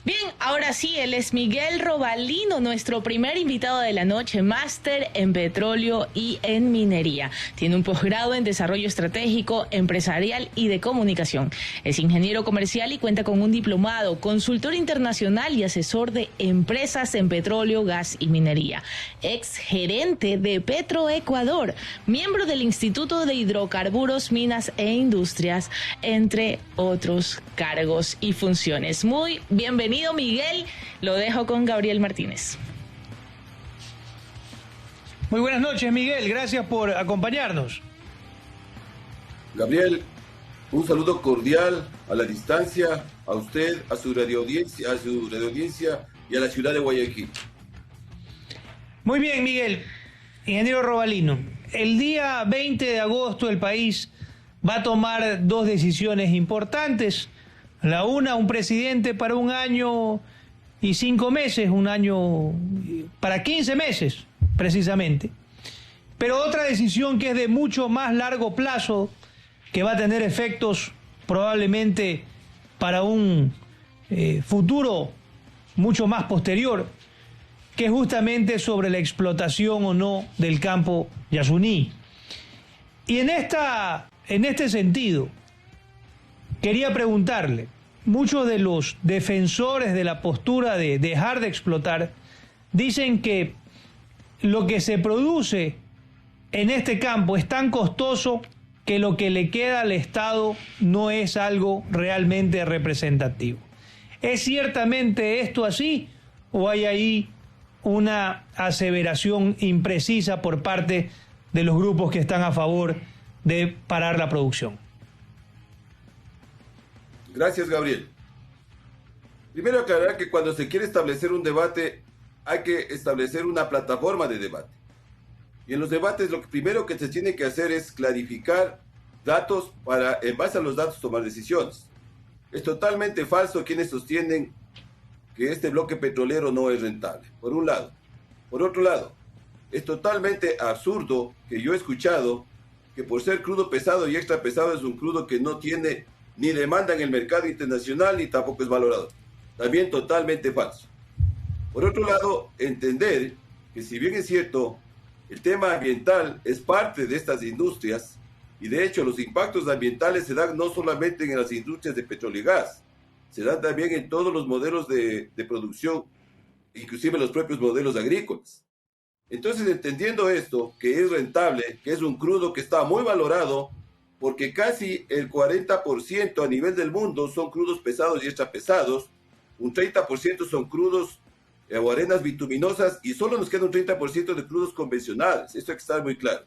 Bien, ahora sí, él es Miguel Robalino, nuestro primer invitado de la noche, máster en petróleo y en minería. Tiene un posgrado en desarrollo estratégico, empresarial y de comunicación. Es ingeniero comercial y cuenta con un diplomado, consultor internacional y asesor de empresas en petróleo, gas y minería. Ex gerente de Petroecuador, miembro del Instituto de Hidrocarburos, Minas e Industrias, entre otros cargos y funciones. Muy bienvenido, Miguel. Lo dejo con Gabriel Martínez. Muy buenas noches, Miguel. Gracias por acompañarnos. Gabriel, un saludo cordial a la distancia, a usted, a su radioaudiencia y a la ciudad de Guayaquil. Muy bien, Miguel. Ingeniero Robalino, el día 20 de agosto el país va a tomar dos decisiones importantes. La una, un presidente para 1 año y 5 meses, 1 año para 15 meses, precisamente. Pero otra decisión que es de mucho más largo plazo, que va a tener efectos probablemente para un futuro mucho más posterior, que es justamente sobre la explotación o no del campo Yasuní. Y en este sentido, quería preguntarle, muchos de los defensores de la postura de dejar de explotar dicen que lo que se produce en este campo es tan costoso que lo que le queda al Estado no es algo realmente representativo. ¿Es ciertamente esto así o hay ahí una aseveración imprecisa por parte de los grupos que están a favor de parar la producción? Gracias, Gabriel. Primero aclarar que cuando se quiere establecer un debate, hay que establecer una plataforma de debate. Y en los debates lo primero que se tiene que hacer es clarificar datos para, en base a los datos, tomar decisiones. Es totalmente falso quienes sostienen que este bloque petrolero no es rentable, por un lado. Por otro lado, es totalmente absurdo que yo he escuchado que por ser crudo pesado y extra pesado es un crudo que no tiene ni demanda en el mercado internacional ni tampoco es valorado. También totalmente falso. Por otro lado, entender que si bien es cierto, el tema ambiental es parte de estas industrias y de hecho los impactos ambientales se dan no solamente en las industrias de petróleo y gas, se dan también en todos los modelos de producción, inclusive los propios modelos agrícolas. Entonces, entendiendo esto, que es rentable, que es un crudo que está muy valorado, porque casi el 40% a nivel del mundo son crudos pesados y extra pesados, un 30% son crudos o arenas bituminosas y solo nos queda un 30% de crudos convencionales. Esto hay que estar muy claro.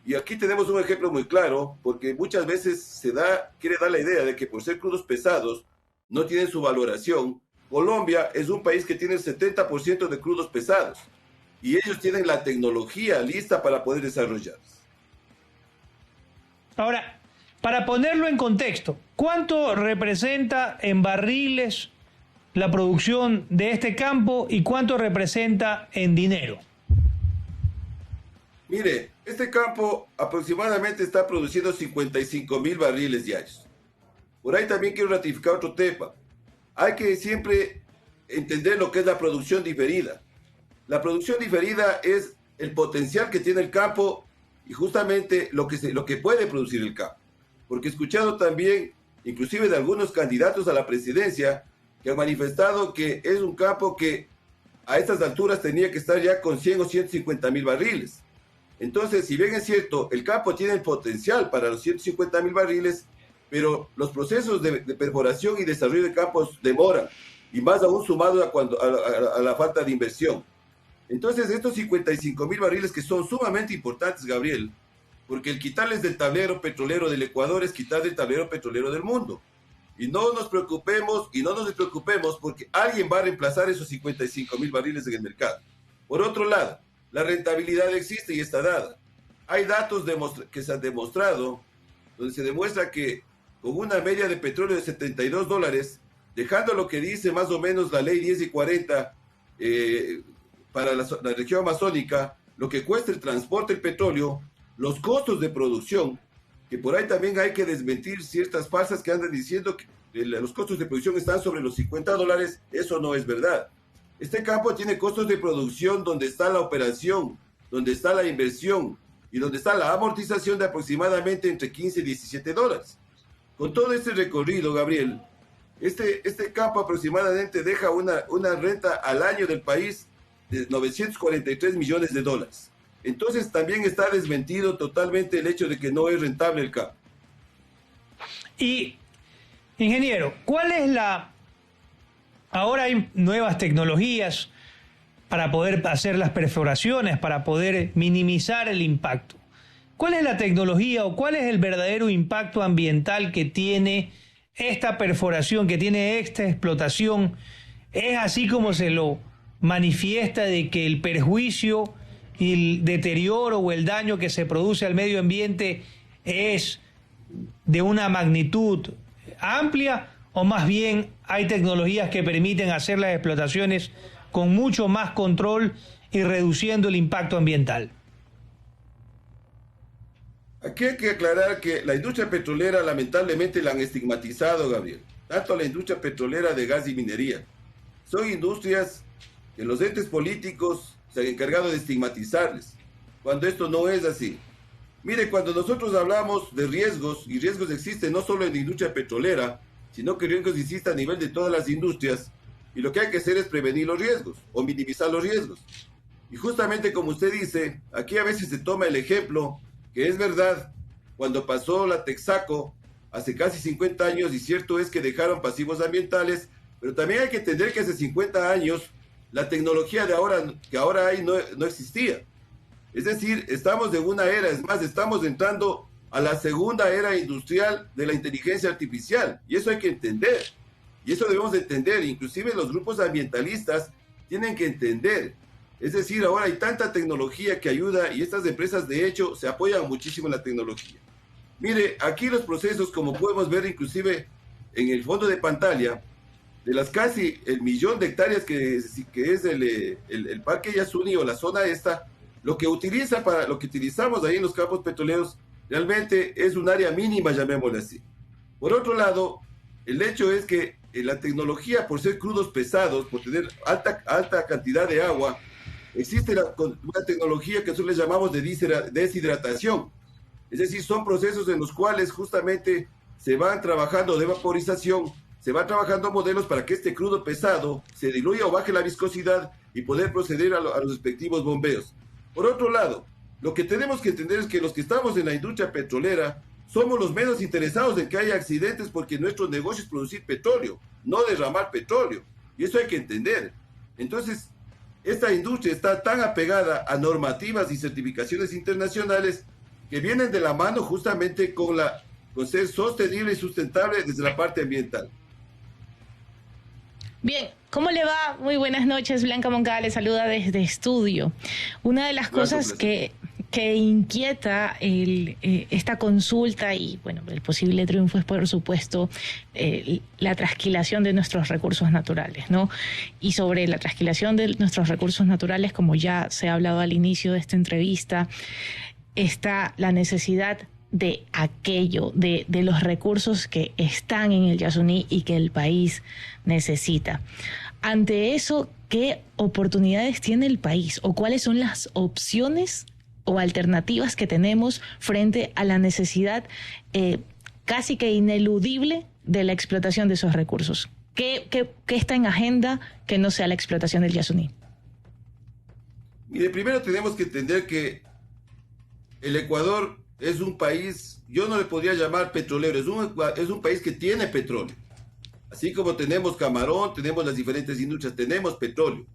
Y aquí tenemos un ejemplo muy claro, porque muchas veces quiere dar la idea de que por ser crudos pesados no tienen su valoración. Colombia es un país que tiene el 70% de crudos pesados y ellos tienen la tecnología lista para poder desarrollarlos. Ahora, para ponerlo en contexto, ¿cuánto representa en barriles la producción de este campo y cuánto representa en dinero? Mire, este campo aproximadamente está produciendo 55,000 barriles diarios. Por ahí también quiero ratificar otro tema. Hay que siempre entender lo que es la producción diferida. La producción diferida es el potencial que tiene el campo y justamente lo que puede producir el campo. Porque he escuchado también, inclusive de algunos candidatos a la presidencia, que han manifestado que es un campo que a estas alturas tenía que estar ya con 100 o 150,000 barriles. Entonces, si bien es cierto, el campo tiene el potencial para los 150,000 barriles, pero los procesos de perforación y desarrollo de campos demoran, y más aún sumado a la falta de inversión. Entonces, estos 55,000 barriles que son sumamente importantes, Gabriel, porque el quitarles del tablero petrolero del Ecuador es quitar del tablero petrolero del mundo. Y no nos preocupemos porque alguien va a reemplazar esos 55,000 barriles en el mercado. Por otro lado, la rentabilidad existe y está dada. Hay datos que se han demostrado, donde se demuestra que con una media de petróleo de $72, dejando lo que dice más o menos la ley 10 y 40 para la región amazónica, lo que cuesta el transporte del petróleo, los costos de producción, que por ahí también hay que desmentir ciertas falsas que andan diciendo los costos de producción están sobre los $50, eso no es verdad. Este campo tiene costos de producción donde está la operación, donde está la inversión y donde está la amortización de aproximadamente entre $15 y $17. Con todo este recorrido, Gabriel, este campo aproximadamente deja una renta al año del país de $943 millones. Entonces también está desmentido totalmente el hecho de que no es rentable el campo. Y, ingeniero, ¿cuál es la... Ahora hay nuevas tecnologías para poder hacer las perforaciones, para poder minimizar el impacto. ¿Cuál es la tecnología o cuál es el verdadero impacto ambiental que tiene esta perforación, que tiene esta explotación? ¿Es así como se lo manifiesta de que el perjuicio y el deterioro o el daño que se produce al medio ambiente es de una magnitud amplia, o más bien hay tecnologías que permiten hacer las explotaciones con mucho más control y reduciendo el impacto ambiental? Aquí hay que aclarar que la industria petrolera lamentablemente la han estigmatizado, Gabriel. Tanto la industria petrolera de gas y minería. Son industrias que los entes políticos se han encargado de estigmatizarles, cuando esto no es así. Mire, cuando nosotros hablamos de riesgos, y riesgos existen no solo en la industria petrolera, sino que riesgos existen a nivel de todas las industrias, y lo que hay que hacer es prevenir los riesgos, o minimizar los riesgos. Y justamente como usted dice, aquí a veces se toma el ejemplo, que es verdad, cuando pasó la Texaco, hace casi 50 años, y cierto es que dejaron pasivos ambientales, pero también hay que entender que hace 50 años, la tecnología que ahora hay no existía. Es decir, estamos en una era, es más, estamos entrando a la segunda era industrial de la inteligencia artificial, y eso hay que entender, y eso debemos de entender, inclusive los grupos ambientalistas tienen que entender. Es decir, ahora hay tanta tecnología que ayuda, y estas empresas de hecho se apoyan muchísimo en la tecnología. Mire, aquí los procesos, como podemos ver inclusive en el fondo de pantalla, de las casi 1.000.000 de hectáreas que es el Parque Yasuni o la zona esta, lo que utilizamos ahí en los campos petroleros realmente es un área mínima, llamémosle así. Por otro lado, el hecho es que la tecnología, por ser crudos pesados, por tener alta cantidad de agua, existe una tecnología que nosotros le llamamos de deshidratación. Es decir, son procesos en los cuales justamente se van trabajando de vaporización, se van trabajando modelos para que este crudo pesado se diluya o baje la viscosidad y poder proceder a los respectivos bombeos. Por otro lado, lo que tenemos que entender es que los que estamos en la industria petrolera somos los menos interesados en que haya accidentes, porque nuestro negocio es producir petróleo, no derramar petróleo. Y eso hay que entender. Entonces, esta industria está tan apegada a normativas y certificaciones internacionales que vienen de la mano justamente con ser sostenible y sustentable desde la parte ambiental. Bien, ¿cómo le va? Muy buenas noches, Blanca Moncada le saluda desde estudio. Una de las cosas que inquieta esta consulta y bueno, el posible triunfo es, por supuesto, la trasquilación de nuestros recursos naturales, ¿no? Y sobre la trasquilación de nuestros recursos naturales, como ya se ha hablado al inicio de esta entrevista, está la necesidad de los recursos que están en el Yasuní y que el país necesita. Ante eso, ¿qué oportunidades tiene el país o cuáles son las opciones o alternativas que tenemos frente a la necesidad casi que ineludible de la explotación de esos recursos? ¿Qué está en agenda que no sea la explotación del Yasuní? Mire, primero tenemos que entender que el Ecuador es un país, yo no le podría llamar petrolero, es un país que tiene petróleo. Así como tenemos camarón, tenemos las diferentes industrias, tenemos petróleo.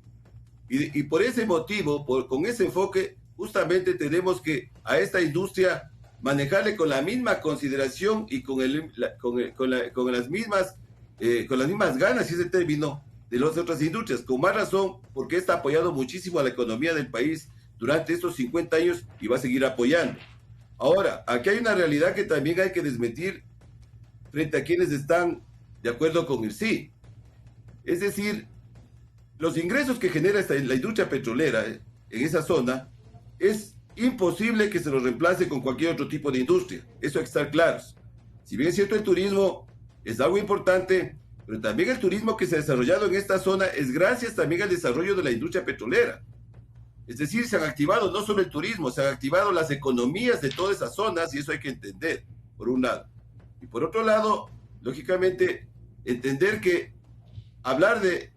Y por ese motivo, con ese enfoque, justamente tenemos que a esta industria manejarle con la misma consideración y con las mismas ganas, si ese término, de las otras industrias. Con más razón, porque está apoyado muchísimo a la economía del país durante estos 50 años y va a seguir apoyando. Ahora, aquí hay una realidad que también hay que desmentir frente a quienes están de acuerdo con el sí. Es decir, los ingresos que genera la industria petrolera en esa zona es imposible que se los reemplace con cualquier otro tipo de industria. Eso hay que estar claros. Si bien es cierto, el turismo es algo importante, pero también el turismo que se ha desarrollado en esta zona es gracias también al desarrollo de la industria petrolera. Es decir, se han activado no solo el turismo, se han activado las economías de todas esas zonas y eso hay que entender, por un lado. Y por otro lado, lógicamente, entender que hablar de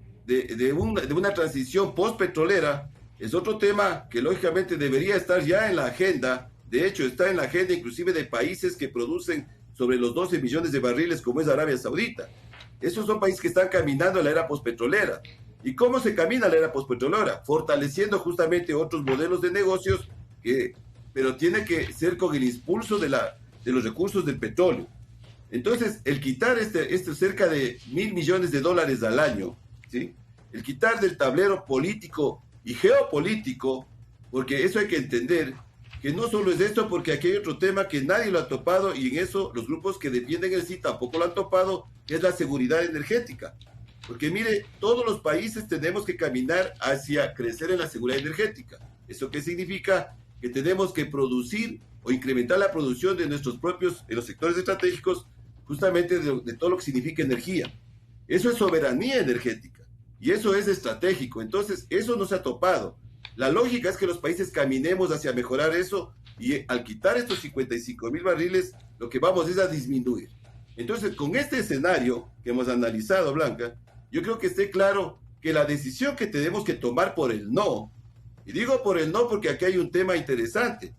una transición post-petrolera es otro tema que lógicamente debería estar ya en la agenda. De hecho, está en la agenda inclusive de países que producen sobre los 12 millones de barriles como es Arabia Saudita. Esos son países que están caminando a la era postpetrolera. ¿Y cómo se camina a la era postpetrolera? Fortaleciendo justamente otros modelos de negocios, pero tiene que ser con el impulso de los recursos del petróleo. Entonces, el quitar cerca de $1.000 millones al año, ¿sí? El quitar del tablero político y geopolítico, porque eso hay que entender, que no solo es esto, porque aquí hay otro tema que nadie lo ha topado y en eso los grupos que defienden el sí tampoco lo han topado, que es la seguridad energética. Porque mire, todos los países tenemos que caminar hacia crecer en la seguridad energética. ¿Eso qué significa? Que tenemos que producir o incrementar la producción de nuestros propios, en los sectores estratégicos, justamente de todo lo que significa energía. Eso es soberanía energética y eso es estratégico. Entonces, eso no se ha topado. La lógica es que los países caminemos hacia mejorar eso y al quitar estos 55,000 barriles, lo que vamos es a disminuir. Entonces, con este escenario que hemos analizado, Blanca, yo creo que esté claro que la decisión que tenemos que tomar por el no, y digo por el no porque aquí hay un tema interesante.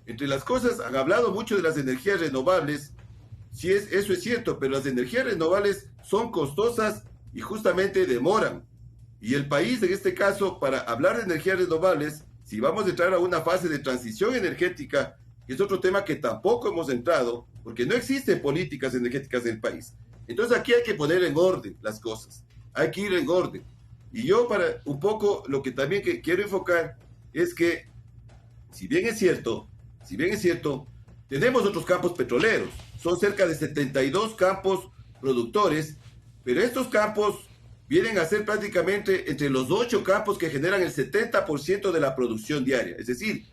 Entre las cosas, han hablado mucho de las energías renovables. Sí, eso es cierto, pero las energías renovables son costosas y justamente demoran. Y el país, en este caso, para hablar de energías renovables, si vamos a entrar a una fase de transición energética, que es otro tema que tampoco hemos entrado, porque no existen políticas energéticas en el país. Entonces aquí hay que poner en orden las cosas, hay que ir en orden. Y yo para un poco lo que también quiero enfocar es que, si bien es cierto, tenemos otros campos petroleros, son cerca de 72 campos productores, pero estos campos vienen a ser prácticamente entre los 8 campos que generan el 70% de la producción diaria. Es decir,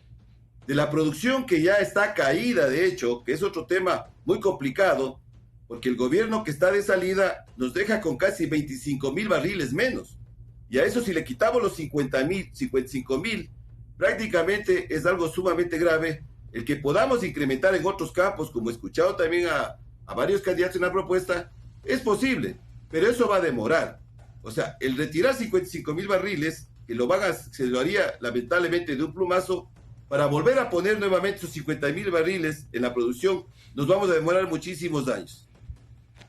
de la producción que ya está caída, de hecho, que es otro tema muy complicado, porque el gobierno que está de salida nos deja con casi 25,000 barriles menos. Y a eso si le quitamos los 55,000, prácticamente es algo sumamente grave. El que podamos incrementar en otros campos, como he escuchado también a varios candidatos en la propuesta, es posible, pero eso va a demorar. O sea, el retirar 55,000 barriles, que se lo haría lamentablemente de un plumazo, para volver a poner nuevamente esos 50,000 barriles en la producción, nos vamos a demorar muchísimos años.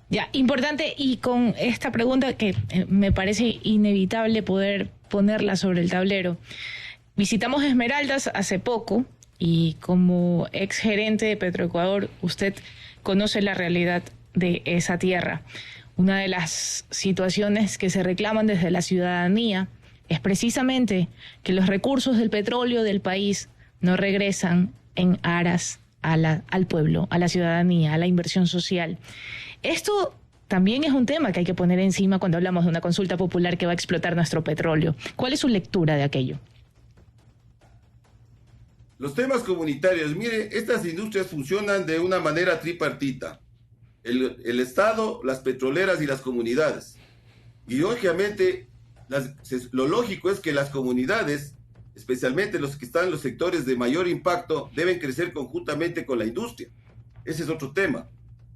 Ya, importante, y con esta pregunta que me parece inevitable poder ponerla sobre el tablero. Visitamos Esmeraldas hace poco y como ex gerente de Petroecuador, usted conoce la realidad de esa tierra. Una de las situaciones que se reclaman desde la ciudadanía es precisamente que los recursos del petróleo del país no regresan en aras al pueblo, a la ciudadanía, a la inversión social. Esto también es un tema que hay que poner encima cuando hablamos de una consulta popular que va a explotar nuestro petróleo. ¿Cuál es su lectura de aquello? Los temas comunitarios, mire, estas industrias funcionan de una manera tripartita. El Estado, las petroleras y las comunidades. Y lógicamente, lo lógico es que las comunidades, especialmente los que están en los sectores de mayor impacto, deben crecer conjuntamente con la industria. Ese es otro tema.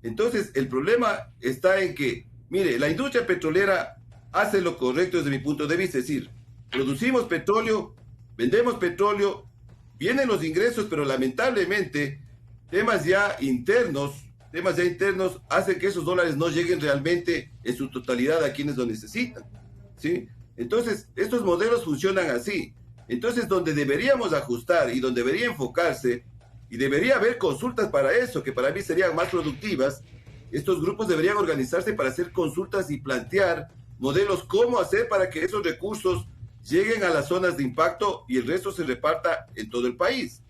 Entonces, el problema está en que, mire, la industria petrolera hace lo correcto desde mi punto de vista, es decir, producimos petróleo, vendemos petróleo, vienen los ingresos, pero lamentablemente temas ya internos hacen que esos dólares no lleguen realmente en su totalidad a quienes lo necesitan, ¿sí? Entonces, estos modelos funcionan así. Entonces, donde deberíamos ajustar y donde debería enfocarse, y debería haber consultas para eso, que para mí serían más productivas, estos grupos deberían organizarse para hacer consultas y plantear modelos cómo hacer para que esos recursos lleguen a las zonas de impacto y el resto se reparta en todo el país.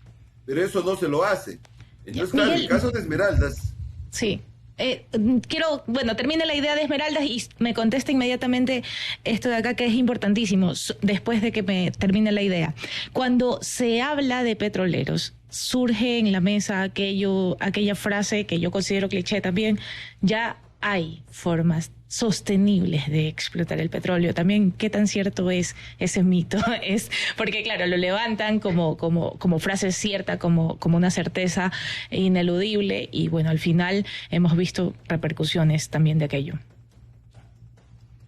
Pero eso no se lo hace. Entonces, claro, en el caso de Esmeraldas... Sí. Termine la idea de Esmeraldas y me contesta inmediatamente esto de acá que es importantísimo, después de que me termine la idea. Cuando se habla de petroleros, surge en la mesa aquella frase que yo considero cliché también, ya hay formas sostenibles de explotar el petróleo. También, ¿qué tan cierto es ese mito? Es porque, claro, lo levantan como frase cierta, como una certeza ineludible, y bueno, al final hemos visto repercusiones también de aquello.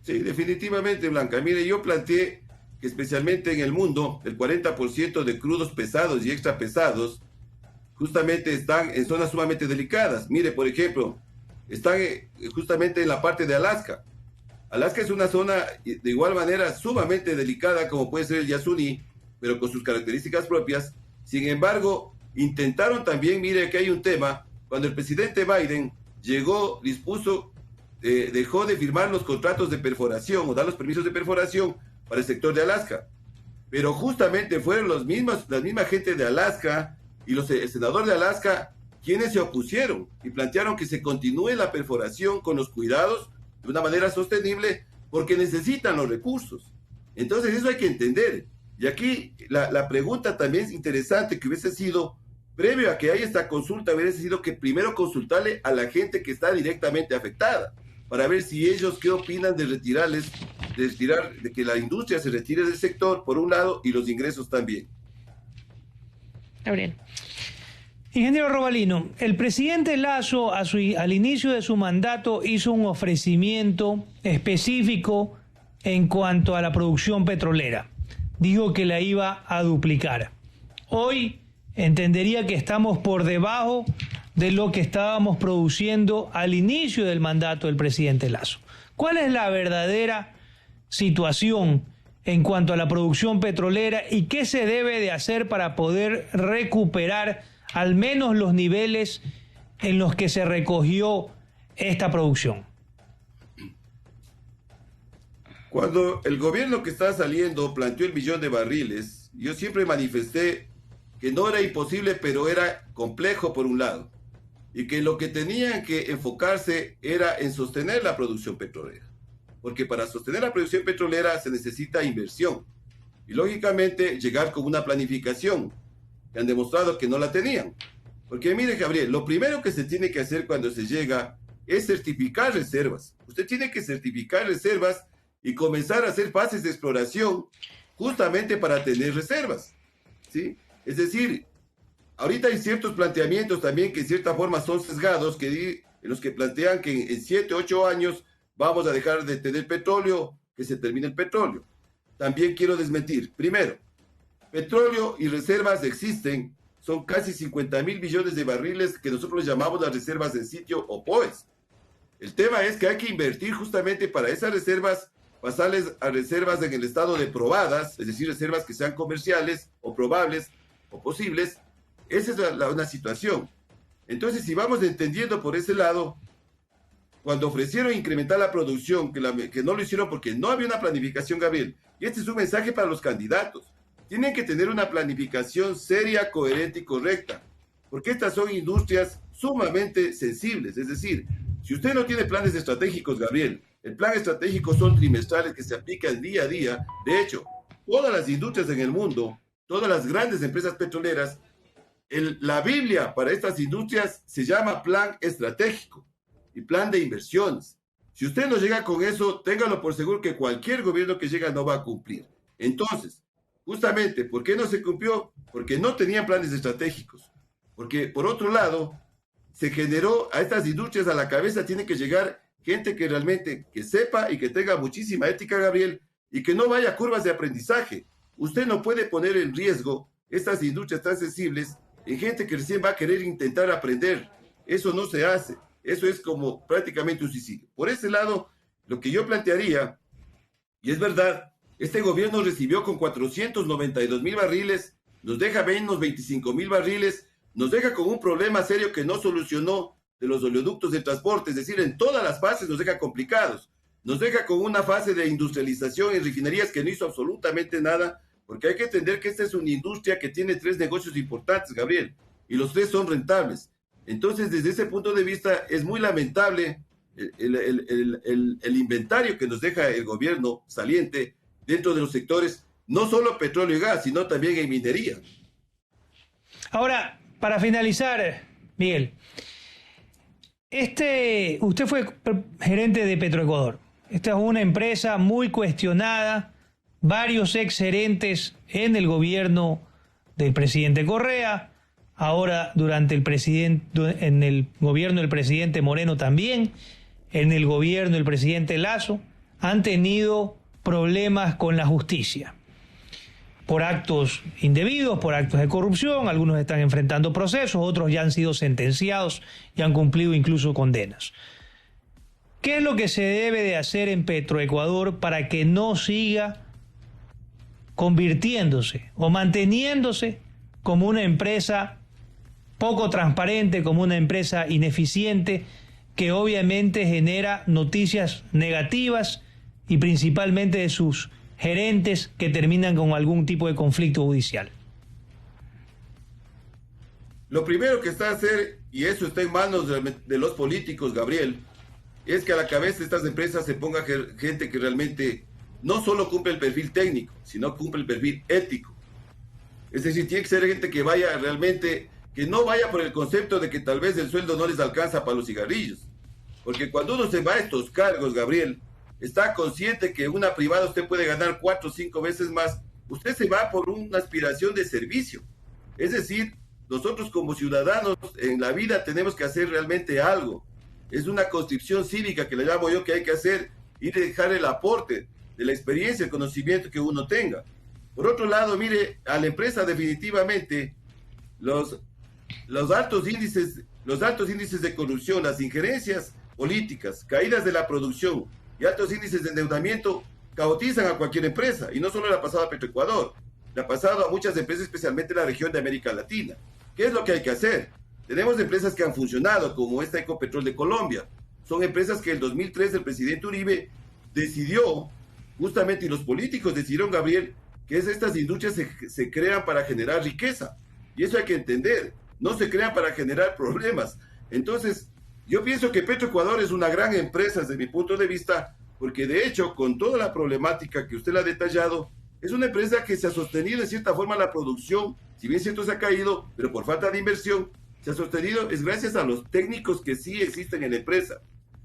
Sí, definitivamente, Blanca. Mire, yo planteé que especialmente en el mundo, el 40% de crudos pesados y extra pesados justamente están en zonas sumamente delicadas. Mire, por ejemplo, están justamente en la parte de Alaska. Alaska es una zona de igual manera sumamente delicada como puede ser el Yasuní, pero con sus características propias. Sin embargo, intentaron también, mire que hay un tema, cuando el presidente Biden llegó, dispuso, dejó de firmar los contratos de perforación o dar los permisos de perforación para el sector de Alaska. Pero justamente fueron la misma gente de Alaska y el senador de Alaska quienes se opusieron y plantearon que se continúe la perforación con los cuidados de una manera sostenible porque necesitan los recursos. Entonces eso hay que entender. Y aquí la pregunta también es interesante que hubiese sido, previo a que haya esta consulta, hubiese sido que primero consultarle a la gente que está directamente afectada para ver si ellos qué opinan de de que la industria se retire del sector, por un lado, y los ingresos también. Gabriel. Ingeniero Robalino, el presidente Lasso al inicio de su mandato hizo un ofrecimiento específico en cuanto a la producción petrolera. Dijo que la iba a duplicar. Hoy entendería que estamos por debajo de lo que estábamos produciendo al inicio del mandato del presidente Lasso. ¿Cuál es la verdadera situación en cuanto a la producción petrolera y qué se debe de hacer para poder recuperar al menos los niveles en los que se recogió esta producción? Cuando el gobierno que está saliendo planteó el 1 billón de barriles, yo siempre manifesté que no era imposible, pero era complejo por un lado, y que lo que tenían que enfocarse era en sostener la producción petrolera, porque para sostener la producción petrolera se necesita inversión, y lógicamente llegar con una planificación, que han demostrado que no la tenían. Porque mire, Gabriel, lo primero que se tiene que hacer cuando se llega es certificar reservas. Usted tiene que certificar reservas y comenzar a hacer fases de exploración justamente para tener reservas, ¿sí? Es decir, ahorita hay ciertos planteamientos también que en cierta forma son sesgados, en los que plantean que en 7, 8 años vamos a dejar de tener petróleo, que se termine el petróleo. También quiero desmentir. Primero, petróleo y reservas existen, son casi 50,000 millones de barriles que nosotros llamamos las reservas en sitio o POEs. El tema es que hay que invertir justamente para esas reservas, pasarles a reservas en el estado de probadas, es decir, reservas que sean comerciales o probables o posibles. Esa es una situación. Entonces, si vamos entendiendo por ese lado, cuando ofrecieron incrementar la producción, que no lo hicieron porque no había una planificación, Gabriel, y este es un mensaje para los candidatos. Tienen que tener una planificación seria, coherente y correcta, porque estas son industrias sumamente sensibles. Es decir, si usted no tiene planes estratégicos, Gabriel, el plan estratégico son trimestrales que se aplican día a día. De hecho, todas las industrias en el mundo, todas las grandes empresas petroleras, la Biblia para estas industrias se llama plan estratégico y plan de inversiones. Si usted no llega con eso, téngalo por seguro que cualquier gobierno que llega no va a cumplir. Entonces, justamente, ¿por qué no se cumplió? Porque no tenían planes estratégicos. Porque, por otro lado, se generó a estas industrias a la cabeza, tiene que llegar gente que realmente que sepa y que tenga muchísima ética, Gabriel, y que no vaya a curvas de aprendizaje. Usted no puede poner en riesgo estas industrias tan sensibles en gente que recién va a querer intentar aprender. Eso no se hace. Eso es como prácticamente un suicidio. Por ese lado, lo que yo plantearía, y es verdad, este gobierno recibió con 492,000 barriles, nos deja menos 25,000 barriles, nos deja con un problema serio que no solucionó de los oleoductos de transporte, es decir, en todas las fases nos deja complicados. Nos deja con una fase de industrialización en refinerías que no hizo absolutamente nada, porque hay que entender que esta es una industria que tiene 3 negocios importantes, Gabriel, y los 3 son rentables. Entonces, desde ese punto de vista, es muy lamentable el inventario que nos deja el gobierno saliente dentro de los sectores, no solo petróleo y gas, sino también en minería. Ahora, para finalizar, Miguel, Usted fue gerente de Petroecuador. Esta es una empresa muy cuestionada, varios ex gerentes en el gobierno del presidente Correa, ahora en el gobierno del presidente Moreno también, en el gobierno del presidente Lasso, han tenido problemas con la justicia por actos indebidos, por actos de corrupción. Algunos están enfrentando procesos, otros ya han sido sentenciados y han cumplido incluso condenas. ¿Qué es lo que se debe de hacer en Petroecuador para que no siga convirtiéndose o manteniéndose como una empresa poco transparente, como una empresa ineficiente, que obviamente genera noticias negativas y principalmente de sus gerentes que terminan con algún tipo de conflicto judicial? Lo primero que está a hacer, y eso está en manos de los políticos, Gabriel, es que a la cabeza de estas empresas se ponga gente que realmente no solo cumple el perfil técnico, sino cumple el perfil ético. Es decir, tiene que ser gente que vaya realmente, que no vaya por el concepto de que tal vez el sueldo no les alcanza para los cigarrillos. Porque cuando uno se va a estos cargos, Gabriel, está consciente que en una privada usted puede ganar 4 o 5 veces más. Usted se va por una aspiración de servicio. Es decir, nosotros como ciudadanos en la vida tenemos que hacer realmente algo. Es una construcción cívica que le llamo yo, que hay que hacer y dejar el aporte de la experiencia, el conocimiento que uno tenga. Por otro lado, mire, a la empresa definitivamente los altos índices de corrupción, las injerencias políticas, caídas de la producción y altos índices de endeudamiento caotizan a cualquier empresa. Y no solo le ha pasado a Petroecuador, le ha pasado a muchas empresas, especialmente en la región de América Latina. ¿Qué es lo que hay que hacer? Tenemos empresas que han funcionado, como esta Ecopetrol de Colombia. Son empresas que en el 2003 el presidente Uribe decidió, justamente, y los políticos decidieron, Gabriel, que estas industrias se crean para generar riqueza. Y eso hay que entender. No se crean para generar problemas. Entonces, yo pienso que Petroecuador es una gran empresa desde mi punto de vista, porque de hecho, con toda la problemática que usted la ha detallado, es una empresa que se ha sostenido en cierta forma la producción, si bien cierto se ha caído, pero por falta de inversión, se ha sostenido, es gracias a los técnicos que sí existen en la empresa.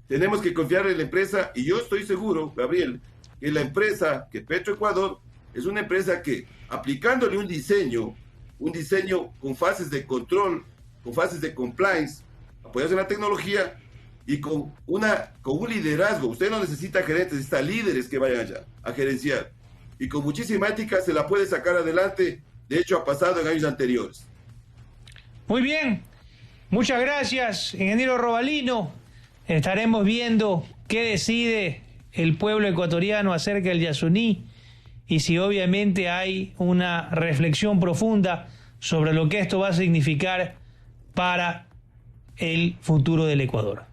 Tenemos que confiar en la empresa, y yo estoy seguro, Gabriel, que la empresa, que Petroecuador, es una empresa que, aplicándole un diseño con fases de control, con fases de compliance, apoyados en la tecnología y con un liderazgo. Usted no necesita gerentes, necesita líderes que vayan allá a gerenciar. Y con muchísima ética se la puede sacar adelante. De hecho, ha pasado en años anteriores. Muy bien. Muchas gracias, ingeniero Robalino. Estaremos viendo qué decide el pueblo ecuatoriano acerca del Yasuní y si obviamente hay una reflexión profunda sobre lo que esto va a significar para el futuro del Ecuador.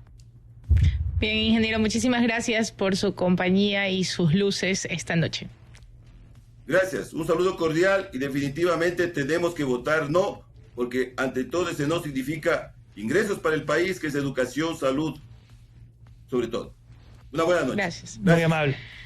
Bien, ingeniero, muchísimas gracias por su compañía y sus luces esta noche. Gracias, un saludo cordial y definitivamente tenemos que votar no, porque ante todo ese no significa ingresos para el país, que es educación, salud, sobre todo. Una buena noche. Gracias. Muy amable.